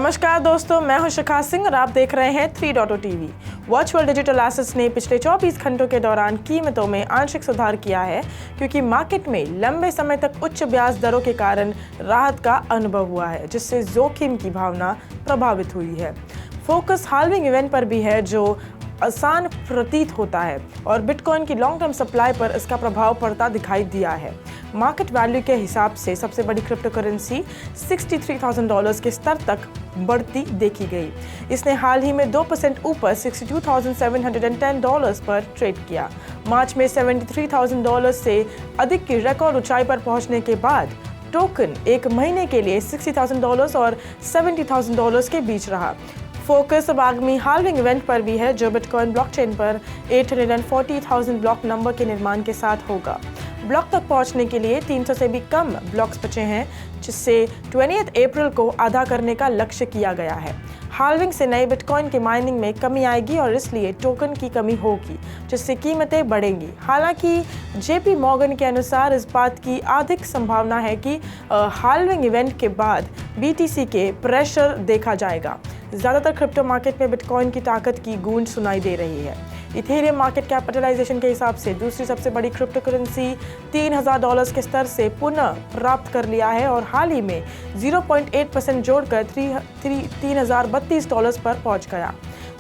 नमस्कार दोस्तों, मैं हूं शिखा सिंह और आप देख रहे हैं 3.0 टीवी। वर्चुअल डिजिटल एसेट्स ने पिछले 24 घंटों के दौरान कीमतों में आंशिक सुधार किया है क्योंकि मार्केट में लंबे समय तक उच्च ब्याज दरों के कारण राहत का अनुभव हुआ है, जिससे जोखिम की भावना प्रभावित हुई है। फोकस हाल्विंग इवेंट पर भी है जो आसान प्रतीत होता है और बिटकॉइन की लॉन्ग टर्म सप्लाई पर इसका प्रभाव पड़ता दिखाई दिया है। मार्केट वैल्यू के हिसाब से सबसे बड़ी क्रिप्टो करेंसी $63,000 के स्तर तक बढ़ती देखी गई। इसने हाल ही में 2% ऊपर $62,710 पर ट्रेड किया। मार्च में $73,000 से अधिक की रिकॉर्ड ऊंचाई पर पहुंचने के बाद टोकन एक महीने के लिए $60,000 और $70,000 के बीच रहा। फोकस अब आगामी हाल्विंग इवेंट पर भी है जो बिटकॉइन ब्लॉकचेन पर 840,000 ब्लॉक नंबर के निर्माण के साथ होगा। ब्लॉक तक पहुंचने के लिए 300 से भी कम ब्लॉक्स बचे हैं, जिससे 20 अप्रैल को आधा करने का लक्ष्य किया गया है। हाल्विंग से नए बिटकॉइन की माइनिंग में कमी आएगी और इसलिए टोकन की कमी होगी, जिससे कीमतें बढ़ेंगी। हालांकि जेपी मॉर्गन के अनुसार इस बात की अधिक संभावना है कि हाल्विंग इवेंट के बाद बीटीसी के प्रेशर देखा जाएगा। ज़्यादातर क्रिप्टो मार्केट में बिटकॉइन की ताकत की गूंज सुनाई दे रही है। इथेरियम मार्केट कैपिटलाइजेशन के हिसाब से दूसरी सबसे बड़ी क्रिप्टो करेंसी $3,000 के स्तर से पुनः प्राप्त कर लिया है और हाल ही में 0.8% जोड़कर $3,032 पर पहुंच गया।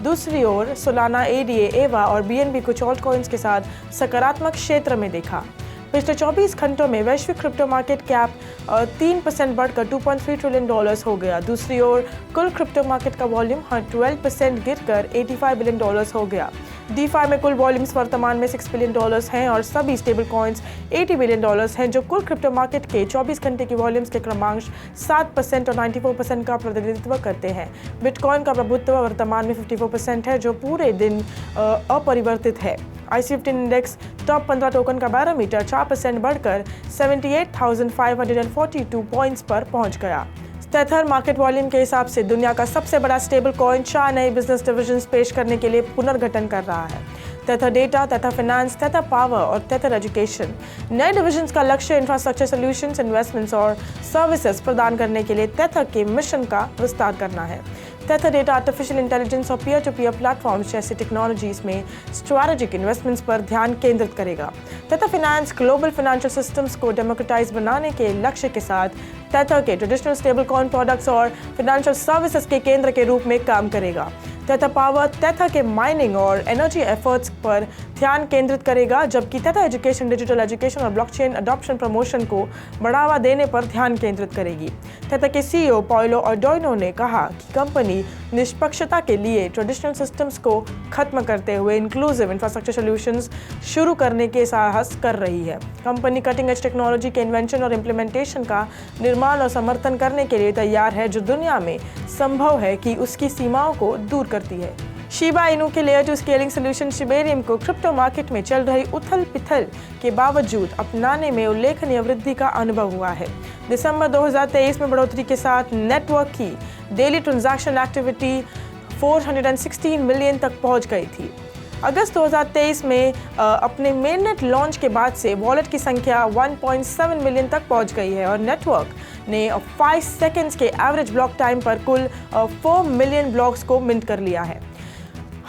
दूसरी ओर सोलाना एडीए, एवा और बीएनबी कुछ ऑल्ट कॉइन्स के साथ सकारात्मक क्षेत्र में देखा। पिछले 24 घंटों में वैश्विक क्रिप्टो मार्केट कैप 3% बढ़कर $2.3 ट्रिलियन हो गया। दूसरी ओर कुल क्रिप्टो मार्केट का वॉल्यूम 12% गिरकर $85 बिलियन हो गया। डीफाई में कुल वॉल्यूम्स वर्तमान में $6 बिलियन हैं और सभी स्टेबल कॉइन्स $80 बिलियन हैं, जो कुल क्रिप्टो मार्केट के 24 घंटे की वॉल्यूम्स के क्रमांश 7% और 94% का प्रतिनिधित्व करते हैं। बिटकॉइन का प्रभुत्व वर्तमान में 54% है, जो पूरे दिन अपरिवर्तित है। IC15 इंडेक्स टॉप 15 टोकन का बैरोमीटर 4% बढ़कर 78,542 पॉइंट्स पर पहुंच गया। टेथर मार्केट वॉल्यूम के हिसाब से दुनिया का सबसे बड़ा स्टेबल कॉइन 4 नए बिजनेस डिविजन्स पेश करने के लिए पुनर्गठन कर रहा है। Tether data, tether finance, tether power और टेथर एजुकेशन। नए डिविजन्स का लक्ष्य इंफ्रास्ट्रक्चर सॉल्यूशंस, इन्वेस्टमेंट्स और सर्विसेज प्रदान करने के लिए टेथर के मिशन का विस्तार करना है। टेथर डेटा आर्टिफिशियल इंटेलिजेंस और पीयर टू पीयर प्लेटफॉर्म्स जैसी टेक्नोलॉजीज में स्ट्रैटेजिक इन्वेस्टमेंट्स पर ध्यान केंद्रित करेगा। Tether finance global financial systems को डेमोक्रेटाइज बनाने के लक्ष्य के साथ टेथर के ट्रेडिशनल स्टेबल कॉइन प्रोडक्ट्स और फाइनेंशियल सर्विसेज के केंद्र के रूप में काम करेगा। टेथर पावर टेथर के माइनिंग और एनर्जी एफर्ट्स पर ध्यान केंद्रित करेगा, जबकि टेथर एजुकेशन डिजिटल एजुकेशन और ब्लॉकचेन अडॉप्शन प्रमोशन को बढ़ावा देने पर ध्यान केंद्रित करेगी। टेथर के सीईओ पॉयलो ऑर्डोइनो ने कहा कि कंपनी निष्पक्षता के लिए ट्रेडिशनल सिस्टम्स को खत्म करते हुए इंक्लूसिव इंफ्रास्ट्रक्चर सॉल्यूशंस शुरू करने के साहस कर रही है। कंपनी कटिंग एज टेक्नोलॉजी के इन्वेंशन और इम्प्लीमेंटेशन का निर्माण और समर्थन करने के लिए तैयार है, जो दुनिया में संभव है कि उसकी सीमाओं को दूर करती है। शिबा इनू के लेयर 2 स्केलिंग सोल्यूशन शिबेरियम को क्रिप्टो मार्केट में चल रही उथल पिथल के बावजूद अपनाने में उल्लेखनीय वृद्धि का अनुभव हुआ है। दिसंबर 2023 में बढ़ोतरी के साथ नेटवर्क की डेली ट्रांजैक्शन एक्टिविटी 416 मिलियन तक पहुंच गई थी। अगस्त 2023 में अपने मेननेट लॉन्च के बाद से वॉलेट की संख्या 1.7 मिलियन तक पहुंच गई है और नेटवर्क ने 5 सेकंड्स के एवरेज ब्लॉक टाइम पर कुल 4 मिलियन ब्लॉक्स को मिंट कर लिया है।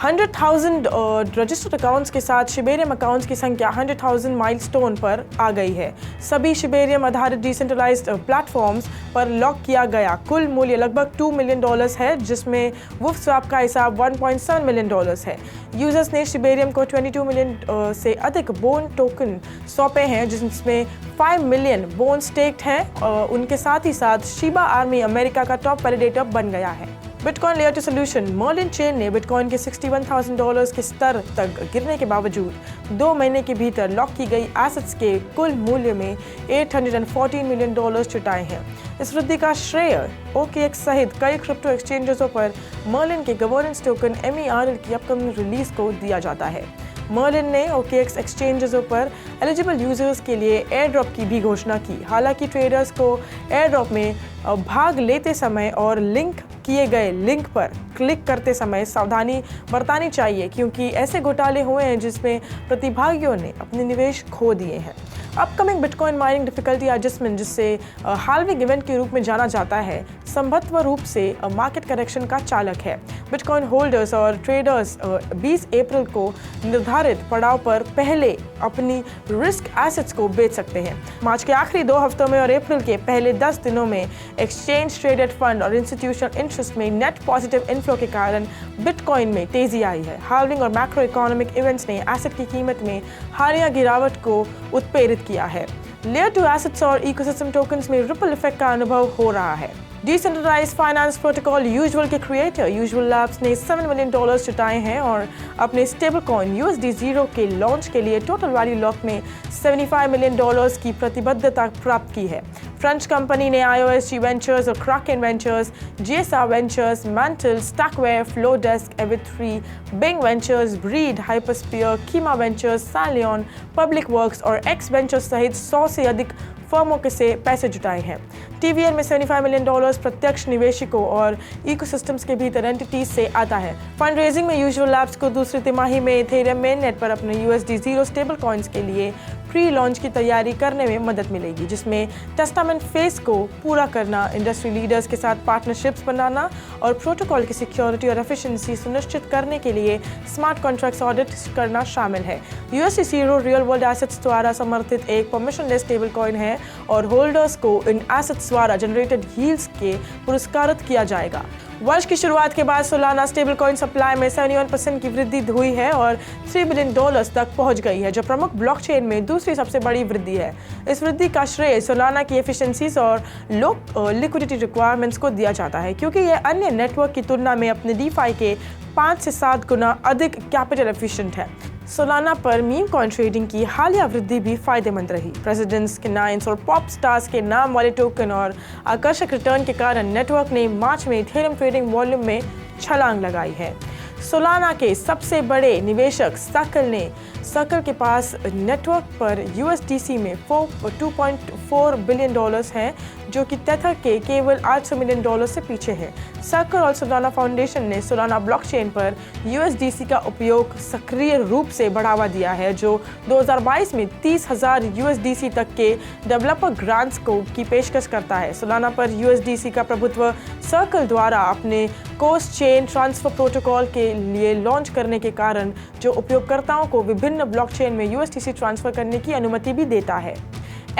100,000 रजिस्टर्ड अकाउंट्स के साथ शिबेरियम अकाउंट्स की संख्या 100,000 माइलस्टोन पर आ गई है। सभी शिबेरियम आधारित डिसेंट्रलाइज्ड प्लेटफॉर्म्स पर लॉक किया गया कुल मूल्य लगभग $2 मिलियन है, जिसमें वुफस्वैप का हिसाब $1.7 मिलियन है। यूजर्स ने शिबेरियम को 22 मिलियन से अधिक बोन टोकन सौंपे हैं, जिसमें 5 मिलियन बोन स्टेक्ड हैं। उनके साथ ही साथ शिबा आर्मी अमेरिका का टॉप वैलिडेटर बन गया है। Bitcoin layer 2 solution Merlin chain ने बिटकॉइन के $61,000 के स्तर तक गिरने के बावजूद 2 महीने के भीतर लॉक की गई एसेट्स के कुल मूल्य में $814 मिलियन जुटाए हैं। इस वृद्धि का श्रेय OKX सहित कई क्रिप्टो एक्सचेंजों पर मर्लिन के गवर्नेंस टोकन MERL की अपकमिंग रिलीज को दिया जाता है। मर्लिन ने OKX एक्सचेंजों पर एलिजिबल यूजर्स के लिए एयर ड्रॉप की भी घोषणा की। हालांकि ट्रेडर्स को एयर ड्रॉप में भाग लेते समय और लिंक किए गए लिंक पर क्लिक करते समय सावधानी बरतनी चाहिए, क्योंकि ऐसे घोटाले हुए हैं जिसमें प्रतिभागियों ने अपने निवेश खो दिए हैं। Upcoming bitcoin mining difficulty adjustment, जिससे हाल्विंग इवेंट के रूप में जाना जाता है, संभवतः रूप से मार्केट करेक्शन का चालक है। बिटकॉइन होल्डर्स और ट्रेडर्स 20 अप्रैल को निर्धारित पड़ाव पर पहले अपनी रिस्क एसेट्स को बेच सकते हैं। मार्च के आखिरी 2 हफ्तों में और अप्रैल के पहले 10 दिनों में एक्सचेंज ट्रेडेड फंड और इंस्टीट्यूशनल इंटरेस्ट में नेट पॉजिटिव इनफ्लो के कारण बिटकॉइन में तेजी आई है। हाल्विंग और मैक्रो इकोनॉमिक इवेंट्स ने एसेट की कीमत में हालिया गिरावट को उत्प्रेरित किया है। लेयर 2 एसेट्स और इकोसिस्टम टोकन्स में रिपल इफेक्ट का अनुभव हो रहा है। डिसेंट्रलाइज्ड फाइनेंस प्रोटोकॉल यूजुअल के क्रिएटर यूजुअल लैब्स ने $7 मिलियन जुटाए हैं और अपने स्टेबल कॉइन USD0 के लॉन्च के लिए टोटल वैल्यू लॉक में $75 मिलियन की प्रतिबद्धता प्राप्त की है। फ्रेंच कंपनी ने IOSG वेंचर्स और Kraken ventures, GSR ventures, Mantle, Stackware, Flowdesk, Evid3, Bing ventures, Breed, Hypersphere, Kima ventures, Salion, Public Works और X वेंचर्स सहित 100 से अधिक फर्मों के से पैसे जुटाए हैं। TVL में $75 मिलियन प्रत्यक्ष निवेशकों और इकोसिस्टम्स के भीतर एंटिटीज से आता है। फंड रेजिंग में यूजुअल लैब्स को दूसरी तिमाही में इथेरियम मेननेट पर अपने USD0 स्टेबल कॉइन्स के लिए प्री लॉन्च की तैयारी करने में मदद मिलेगी, जिसमें टेस्टामेंट फेज को पूरा करना, इंडस्ट्री लीडर्स के साथ पार्टनरशिप्स बनाना और प्रोटोकॉल की सिक्योरिटी और एफिशिएंसी सुनिश्चित करने के लिए स्मार्ट कॉन्ट्रैक्ट्स ऑडिट करना शामिल है। USD0 रियल वर्ल्ड एसेट्स द्वारा समर्थित एक परमिशनलेस स्टेबल कॉइन है और होल्डर्स को इन एसेट्स द्वारा जनरेटेड यील्ड्स के पुरस्कृत किया जाएगा। वर्ष की शुरुआत के बाद सोलाना स्टेबल कॉइन सप्लाई में 71% की वृद्धि हुई है और $3 बिलियन तक पहुंच गई है, जो प्रमुख ब्लॉकचेन में दूसरी सबसे बड़ी वृद्धि है। इस वृद्धि का श्रेय सोलाना की एफिशिएंसीज और लो लिक्विडिटी रिक्वायरमेंट्स को दिया जाता है, क्योंकि यह अन्य नेटवर्क की तुलना में अपने DeFi के 5 से 7 गुना अधिक कैपिटल एफिशिएंट है। सोलाना पर मीम कॉइन ट्रेडिंग की हालिया वृद्धि भी फायदेमंद रही। प्रेसिडेंट्स के नाइन्स और पॉप स्टार्स के नाम वाले टोकन और आकर्षक रिटर्न के कारण नेटवर्क ने मार्च में इथेरियम ट्रेडिंग वॉल्यूम में छलांग लगाई है। सोलाना के सबसे बड़े निवेशक सर्कल के पास नेटवर्क पर USDC में $2.4 बिलियन हैं, जो कि टेथर के केवल $800 मिलियन से पीछे है। सर्कल और सोलाना फाउंडेशन ने सोलाना ब्लॉकचेन पर USDC का उपयोग सक्रिय रूप से बढ़ावा दिया है, जो 2022 में 30,000 USDC तक के डेवलपर ग्रांट्स की पेशकश करता है। सोलाना पर USDC का प्रभुत्व सर्कल द्वारा अपने कोस्ट चेन ट्रांसफर प्रोटोकॉल के लिए लॉन्च करने के कारण, जो उपयोगकर्ताओं को विभिन्न ब्लॉकचेन में USDC ट्रांसफर करने की अनुमति भी देता है।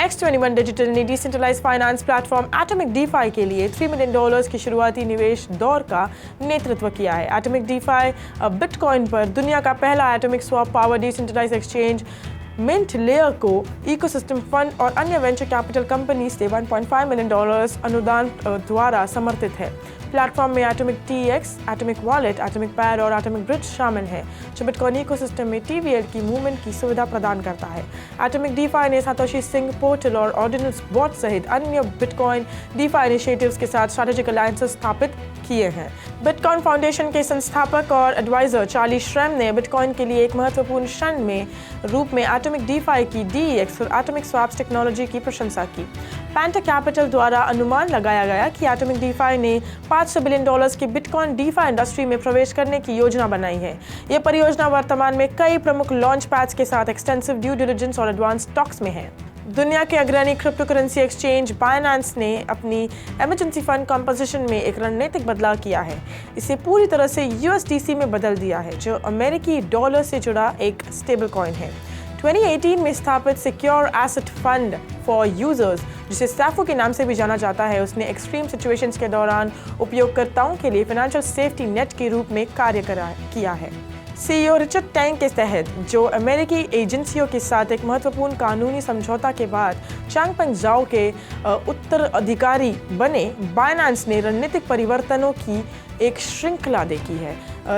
X21 डिजिटल ने decentralised finance platform atomic DeFi के लिए $3 मिलियन की शुरुआती निवेश दौर का नेतृत्व किया है। एटॉमिक DeFi बिटकॉइन पर दुनिया का पहला atomic swap power decentralised exchange mint layer को इकोसिस्टम फंड और अन्य वेंचर कैपिटल कंपनी से $1.5 मिलियन अनुदान द्वारा समर्थित है। प्लेटफॉर्म में atomic TX, atomic wallet, atomic pad और एटॉमिक ब्रिज शामिल हैं, जो बिटकॉइन इकोसिस्टम में TVL की मूवमेंट की सुविधा प्रदान करता है। एटॉमिक DeFi ने सातोशी सिंह पोर्टल और ऑर्डिनल्स बॉट सहित अन्य बिटकॉइन DeFi इनिशिएटिव्स के साथ स्ट्रैटेजिक अलायंसेस स्थापित किए हैं। बिटकॉइन फाउंडेशन के संस्थापक और एडवाइजर चार्ली श्रैम ने बिटकॉइन के लिए एक महत्वपूर्ण क्षण में रूप में एटॉमिक DeFi की DEX और एटॉमिक स्वैप्स टेक्नोलॉजी की प्रशंसा की। पैंटा कैपिटल द्वारा अनुमान लगाया गया कि एटॉमिक DeFi ने $500 बिलियन की बिटकॉइन DeFi इंडस्ट्री में प्रवेश करने की योजना बनाई है। यह परियोजना वर्तमान में कई प्रमुख लॉन्च पैड्स के साथ एक्सटेंसिव ड्यू डिलिजेंस और एडवांस टॉक्स में है। दुनिया के अग्रणी क्रिप्टो करेंसी एक्सचेंज बाइनेंस ने अपनी इमरजेंसी फंड कंपोजिशन में एक रणनीतिक बदलाव किया है। इसे पूरी तरह से USDC में बदल दिया है, जो अमेरिकी डॉलर से जुड़ा एक स्टेबल कॉइन है। 2018 में स्थापित secure asset fund for users, जिसे सैफो के नाम से भी जाना जाता है, उसने एक्सट्रीम सिचुएशंस के दौरान उपयोगकर्ताओं के लिए फाइनेंशियल सेफ्टी नेट के रूप में कार्य किया है। CEO रिचर्ड टैंग के तहत, जो अमेरिकी एजेंसियों के साथ एक महत्वपूर्ण कानूनी समझौता के बाद चैंगपेंग ज़ाओ के उत्तराधिकारी बने, बाइनेंस ने रणनीतिक परिवर्तनों की एक श्रृंखला देखी है,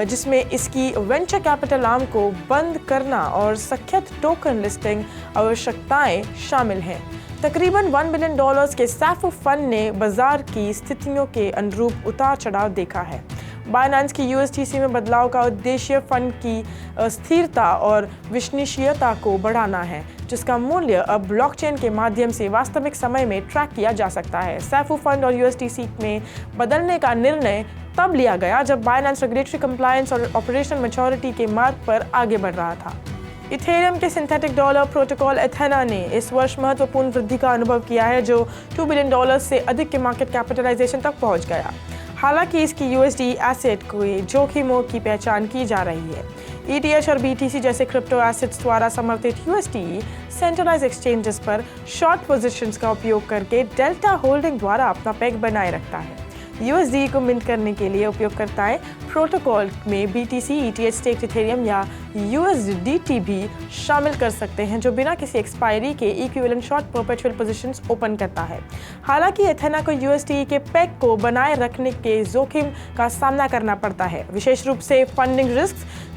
जिसमें इसकी वेंचर कैपिटल आर्म को बंद करना और सख्त टोकन लिस्टिंग आवश्यकताएं शामिल हैं। तकरीबन $1 बिलियन के सैफो फंड ने बाजार की स्थितियों के अनुरूप उतार चढ़ाव देखा है। बाइनेंस की USDC में बदलाव का उद्देश्य फंड की स्थिरता और विश्वसनीयता को बढ़ाना है, जिसका मूल्य अब ब्लॉकचेन के माध्यम से वास्तविक समय में ट्रैक किया जा सकता है। सैफो फंड और USDC में बदलने का निर्णय तब लिया गया जब बाइनेंस रेगुलेटरी कंप्लायंस और ऑपरेशनल मैच्योरिटी के मार्ग पर आगे बढ़ रहा था। इथेरियम के सिंथेटिक डॉलर प्रोटोकॉल एथेना ने इस वर्ष महत्वपूर्ण वृद्धि का अनुभव किया है, जो $2 बिलियन से अधिक के मार्केट कैपिटलाइजेशन तक पहुंच गया। हालांकि इसकी यूएसडी एसेट के जोखिमों की पहचान की जा रही है। ETH और BTC जैसे क्रिप्टो एसेट्स द्वारा समर्थित USD सेंट्रलाइज एक्सचेंजेस पर शॉर्ट पोजीशंस का उपयोग करके डेल्टा होल्डिंग द्वारा अपना पेग बनाए रखता है। USD को मिंट करने के लिए उपयोगकर्ताएं प्रोटोकॉल में BTC, ETH स्टेक्ड इथेरियम या USDT भी शामिल कर सकते हैं, जो बिना किसी एक्सपायरी के equivalent short perpetual positions open करता है। हालांकि एथेना को USD के पेग को बनाए रखने के जोखिम का सामना करना पड़ता है, विशेष रूप से फंडिंग रिस्क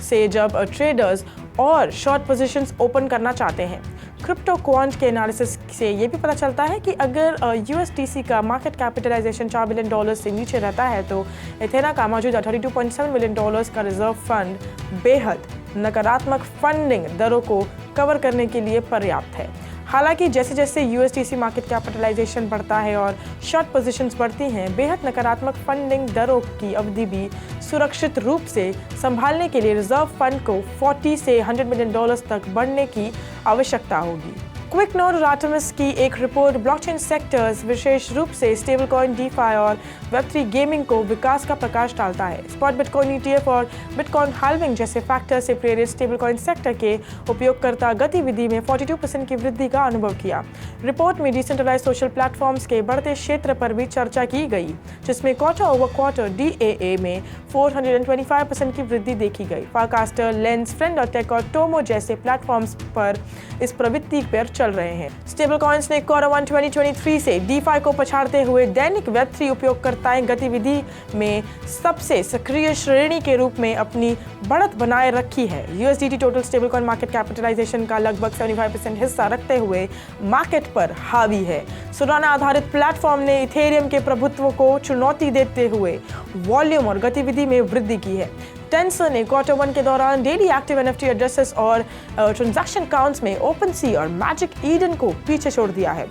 से जब ट्रेडर्स और शॉर्ट पोजीशंस ओपन करना चाहते हैं। क्रिप्टो क्वांट के एनालिसिस से ये भी पता चलता है कि अगर USDC का मार्केट कैपिटलाइजेशन $4 बिलियन से नीचे रहता है तो एथेना का मौजूदा $32.7 बिलियन का रिजर्व फंड बेहद नकारात्मक फंडिंग दरों को कवर करने के लिए पर्याप्त है। हालांकि जैसे जैसे USDC मार्केट कैपिटलाइजेशन बढ़ता है और शॉर्ट पोजीशंस बढ़ती हैं, बेहद नकारात्मक फंडिंग दरों की अवधि भी सुरक्षित रूप से संभालने के लिए रिजर्व फंड को $40 से $100 मिलियन तक बढ़ने की आवश्यकता होगी। क्विक नोट और आर्टेमिस की एक रिपोर्ट ब्लॉकचेन सेक्टर्स, विशेष रूप से स्टेबल कॉइन, DeFi और Web3 गेमिंग को विकास का प्रकाश डालता है। स्पॉट बिटकॉइन ETF और बिटकॉइन हाल्विंग जैसे फैक्टर से प्रेरित स्टेबल कॉइन सेक्टर के उपयोगकर्ता गतिविधि में 42% की वृद्धि का अनुभव किया। रिपोर्ट में डिसेंट्रलाइज सोशल प्लेटफॉर्म्स के बढ़ते क्षेत्र पर भी चर्चा की गई, जिसमें क्वार्टर ओवर क्वार्टर DAA में 425% की वृद्धि देखी गई। फारकास्टर, लेंस, फ्रेंड और टेक और टोमो जैसे प्लेटफॉर्म्स पर इस प्रवृत्ति पर चल रहे हैं। स्टेबल कॉइन्स ने Q1 2023 से DeFi को पछाड़ते हुए दैनिक Web3 उपयोगकर्ताएं गतिविधि में सबसे सक्रिय श्रेणी के रूप में अपनी बढ़त बनाए रखी है। USDT total stable coin market capitalisation का लगभग 75% हिस्सा रखते हुए मार्केट पर हावी है। सोलाना आधारित प्लेटफॉर्म ने इथेरियम के प्रभुत्व को चुनौती देते हुए वॉल्यूम और गतिविधि में वृद्धि की है। टेंसर ने Q1 के दौरान डेली एक्टिव NFT एड्रेसेस और ट्रांजैक्शन काउंट्स में OpenSea और मैजिक ईडन को पीछे छोड़ दिया है।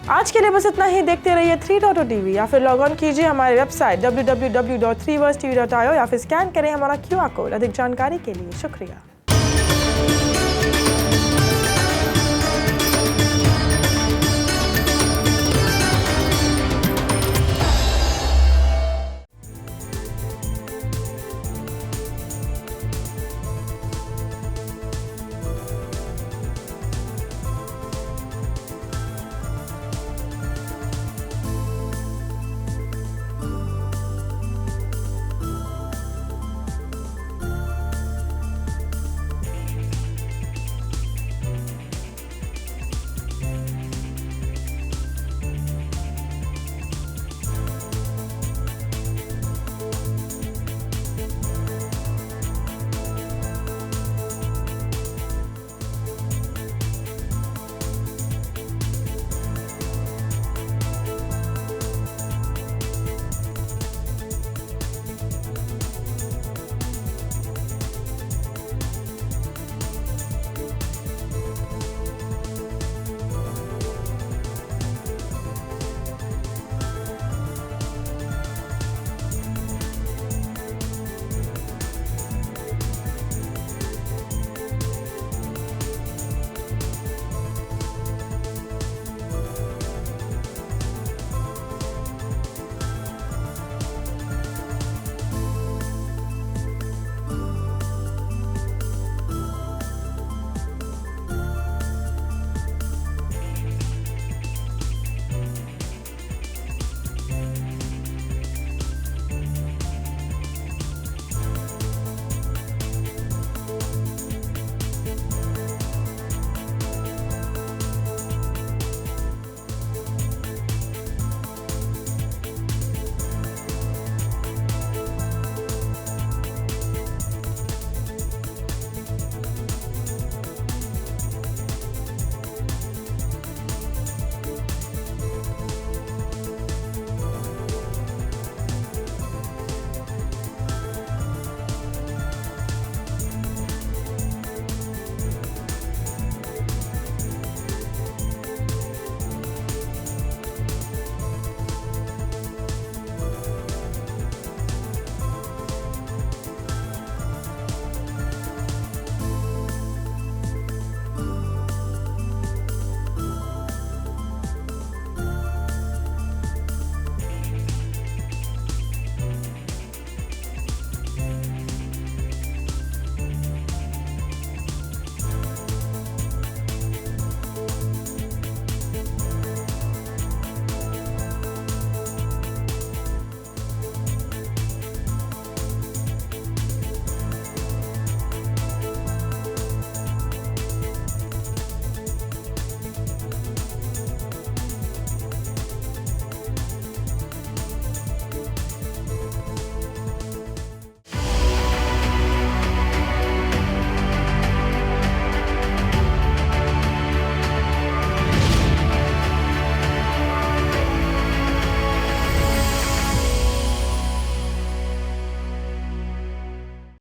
आज के लिए बस इतना ही। देखते रहिए 3.0 TV या फिर लॉग ऑन कीजिए हमारे वेबसाइट www.3versetv.io या फिर स्कैन करें हमारा QR कोड। अधिक जानकारी के लिए शुक्रिया।